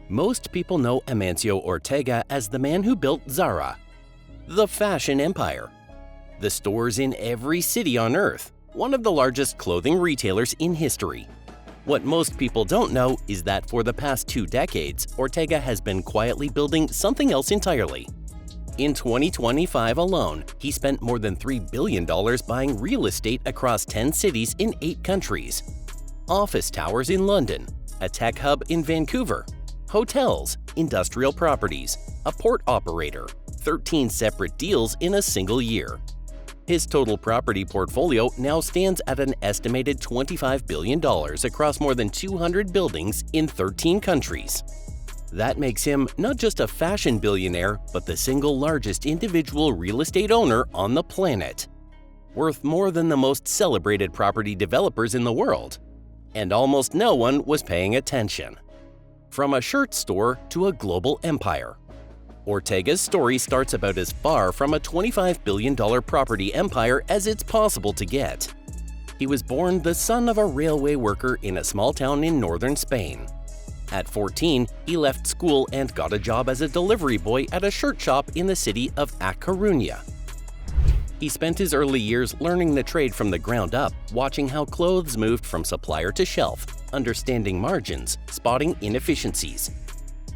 Most people know Amancio Ortega as the man who built Zara, the fashion empire. The stores in every city on Earth, one of the largest clothing retailers in history. What most people don't know is that for the past 2 decades, Ortega has been quietly building something else entirely. In 2025 alone, he spent more than $3 billion buying real estate across 10 cities in 8 countries. Office towers in London, a tech hub in Vancouver, hotels, industrial properties, a port operator, 13 separate deals in a single year. His total property portfolio now stands at an estimated $25 billion across more than 200 buildings in 13 countries. That makes him not just a fashion billionaire, but the single largest individual real estate owner on the planet, worth more than the most celebrated property developers in the world. And almost no one was paying attention. From a shirt store to a global empire, Ortega's story starts about as far from a $25 billion property empire as it's possible to get. He was born the son of a railway worker in a small town in northern Spain. At 14, he left school and got a job as a delivery boy at a shirt shop in the city of A Coruña. He spent his early years learning the trade from the ground up, watching how clothes moved from supplier to shelf, understanding margins, spotting inefficiencies.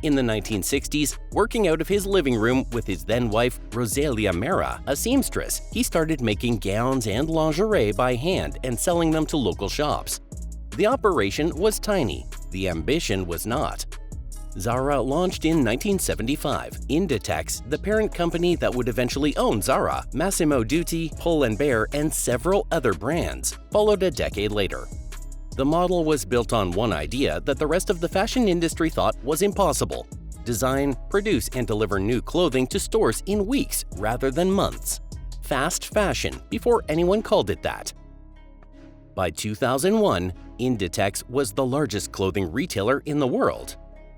In the 1960s, working out of his living room with his then-wife Rosalia Mera, a seamstress, he started making gowns and lingerie by hand and selling them to local shops. The operation was tiny, the ambition was not. Zara launched in 1975. Inditex, the parent company that would eventually own Zara, Massimo Dutti, Pull & Bear, and several other brands, followed a decade later. The model was built on one idea that the rest of the fashion industry thought was impossible: design, produce, and deliver new clothing to stores in weeks rather than months. Fast fashion, before anyone called it that. By 2001, Inditex was the largest clothing retailer in the world.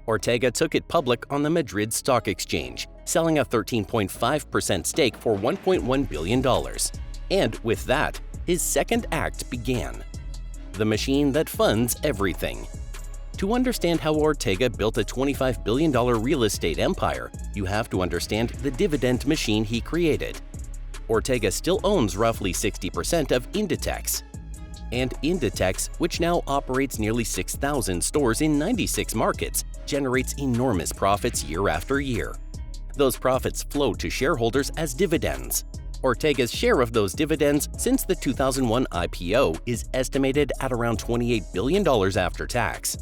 Ortega took it public on the Madrid Stock Exchange, selling a 13.5% stake for $1.1 billion. And with that, his second act began. The machine that funds everything. To understand how Ortega built a $25 billion real estate empire, you have to understand the dividend machine he created. Ortega still owns roughly 60% of Inditex. And Inditex, which now operates nearly 6,000 stores in 96 markets, generates enormous profits year after year. Those profits flow to shareholders as dividends. Ortega's share of those dividends since the 2001 IPO is estimated at around $28 billion after tax.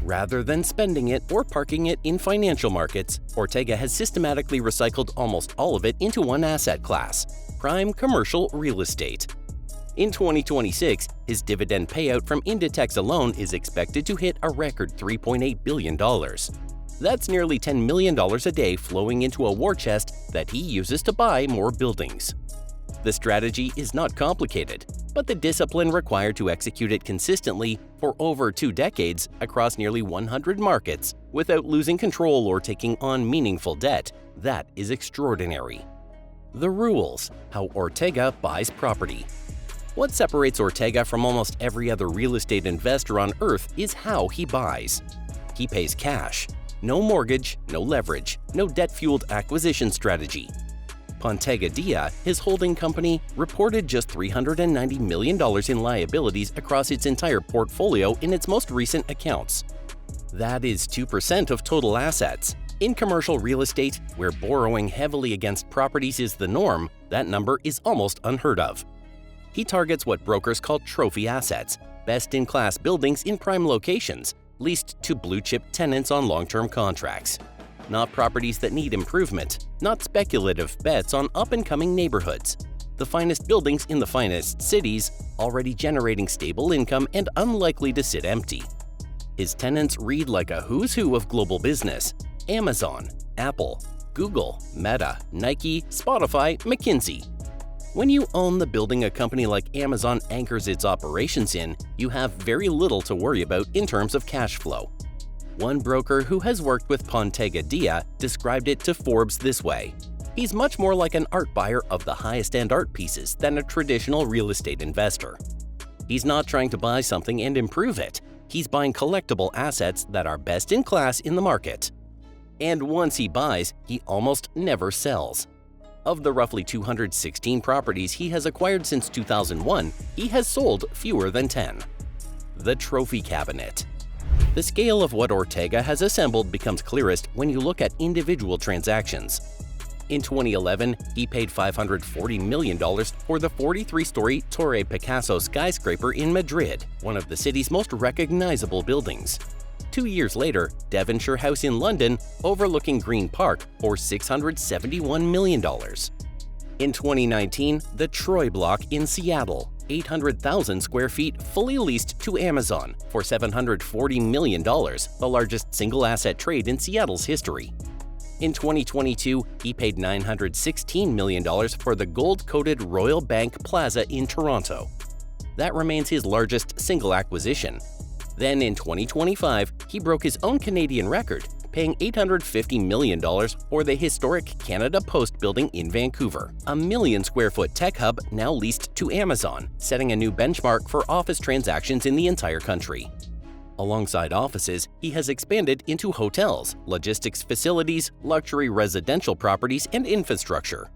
Rather than spending it or parking it in financial markets, Ortega has systematically recycled almost all of it into one asset class: prime commercial real estate. In 2026, his dividend payout from Inditex alone is expected to hit a record $3.8 billion. That's nearly $10 million a day flowing into a war chest that he uses to buy more buildings. The strategy is not complicated, but the discipline required to execute it consistently for over 2 decades across nearly 100 markets without losing control or taking on meaningful debt, that is extraordinary. The rules: how Ortega buys property. What separates Ortega from almost every other real estate investor on Earth is how he buys. He pays cash. No mortgage, no leverage, no debt-fueled acquisition strategy. Pontega Dia, his holding company, reported just $390 million in liabilities across its entire portfolio in its most recent accounts. That is 2% of total assets. In commercial real estate, where borrowing heavily against properties is the norm, that number is almost unheard of. He targets what brokers call trophy assets, best-in-class buildings in prime locations, leased to blue-chip tenants on long-term contracts. Not properties that need improvement, not speculative bets on up-and-coming neighborhoods. The finest buildings in the finest cities, already generating stable income and unlikely to sit empty. His tenants read like a who's who of global business: Amazon, Apple, Google, Meta, Nike, Spotify, McKinsey. When you own the building a company like Amazon anchors its operations in, you have very little to worry about in terms of cash flow. One broker who has worked with Pontega Dia described it to Forbes this way: he's much more like an art buyer of the highest-end art pieces than a traditional real estate investor. He's not trying to buy something and improve it. He's buying collectible assets that are best in class in the market. And once he buys, he almost never sells. Of the roughly 216 properties he has acquired since 2001, he has sold fewer than 10. The Trophy Cabinet. The scale of what Ortega has assembled becomes clearest when you look at individual transactions. In 2011, he paid $540 million for the 43-story Torre Picasso skyscraper in Madrid, one of the city's most recognizable buildings. 2 years later, Devonshire House in London, overlooking Green Park, for $671 million. In 2019, the Troy Block in Seattle, 800,000 square feet fully leased to Amazon for $740 million, the largest single-asset trade in Seattle's history. In 2022, he paid $916 million for the gold-coated Royal Bank Plaza in Toronto. That remains his largest single acquisition. Then in 2025, he broke his own Canadian record, paying $850 million for the historic Canada Post building in Vancouver, a million-square-foot tech hub now leased to Amazon, setting a new benchmark for office transactions in the entire country. Alongside offices, he has expanded into hotels, logistics facilities, luxury residential properties, and infrastructure.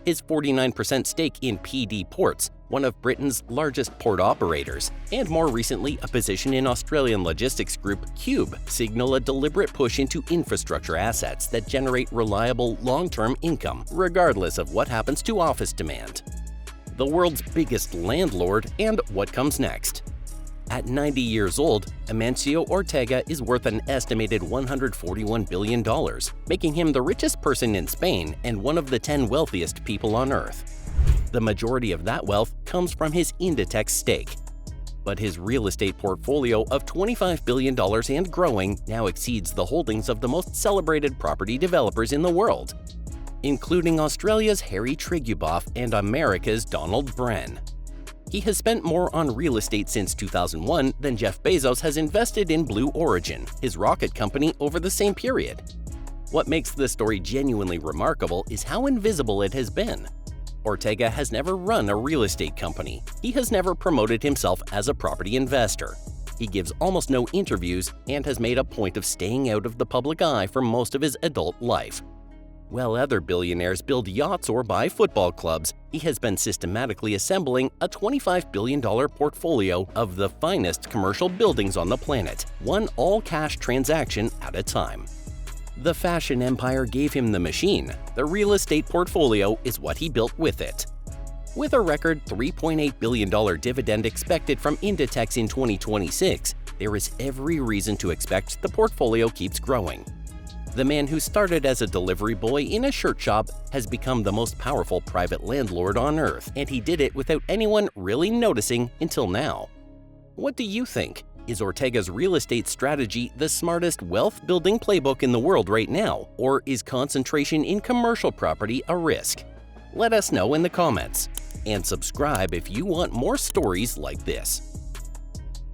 His 49% stake in PD Ports, one of Britain's largest port operators, and more recently a position in Australian logistics group Cube, signal a deliberate push into infrastructure assets that generate reliable long-term income, regardless of what happens to office demand. The world's biggest landlord and what comes next. At 90 years old, Amancio Ortega is worth an estimated $141 billion, making him the richest person in Spain and one of the 10 wealthiest people on Earth. The majority of that wealth comes from his Inditex stake. But his real estate portfolio of $25 billion and growing now exceeds the holdings of the most celebrated property developers in the world, including Australia's Harry Triguboff and America's Donald Bren. He has spent more on real estate since 2001 than Jeff Bezos has invested in Blue Origin, his rocket company, over the same period. What makes this story genuinely remarkable is how invisible it has been. Ortega has never run a real estate company. He has never promoted himself as a property investor. He gives almost no interviews and has made a point of staying out of the public eye for most of his adult life. While other billionaires build yachts or buy football clubs, he has been systematically assembling a $25 billion portfolio of the finest commercial buildings on the planet, one all-cash transaction at a time. The fashion empire gave him the machine. The real estate portfolio is what he built with it. With a record $3.8 billion dividend expected from Inditex in 2026, there is every reason to expect the portfolio keeps growing. The man who started as a delivery boy in a shirt shop has become the most powerful private landlord on Earth, and he did it without anyone really noticing until now. What do you think? Is Ortega's real estate strategy the smartest wealth-building playbook in the world right now, or is concentration in commercial property a risk? Let us know in the comments. And subscribe if you want more stories like this.